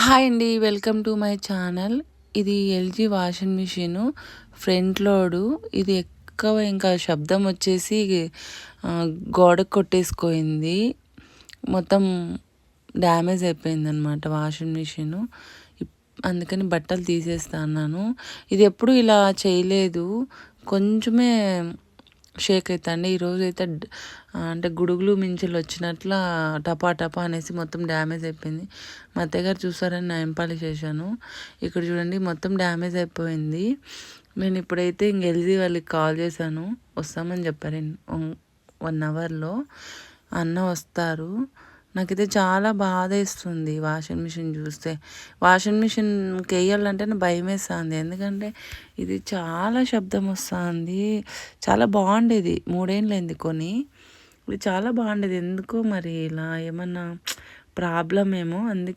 Hi అండి. Welcome to my channel. ఇది LG washing machine front load. ఇది ఎక్కువ ఇంకా శబ్దం వచ్చేసి గోడకు కొట్టేసుకోయింది. మొత్తం డ్యామేజ్ అయిపోయిందనమాట వాషింగ్ మిషను. అందుకని బట్టలు తీసేస్తా అన్నాను. ఇది ఎప్పుడు ఇలా చేయలేదు. కొంచెమే షేక్ అవుతాండి. ఈరోజు అయితే అంటే గుడుగులు మించులు వచ్చినట్ల టపా టపా అనేసి మొత్తం డ్యామేజ్ అయిపోయింది. మా అత్తయ్యగారు చూసారని నయం పాలిష్ చేశాను. ఇక్కడ చూడండి మొత్తం డ్యామేజ్ అయిపోయింది. నేను ఇప్పుడైతే ఇంక ఎల్జీ వాళ్ళకి కాల్ చేశాను. వస్తామని చెప్పారు 1 అవర్లో. అన్న వస్తారు. నాకైతే చాలా బాధ వేస్తుంది వాషింగ్ మిషన్ చూస్తే. వాషింగ్ మిషన్కి వేయాలంటే భయం వేస్తుంది. ఎందుకంటే ఇది చాలా శబ్దం వస్తుంది. చాలా బాగుండేది. 3 ఏళ్ళైంది కొని. ఇది చాలా బాగుండేది. ఎందుకో మరి ఇలా ఏమన్నా ప్రాబ్లం ఏమో అందుకే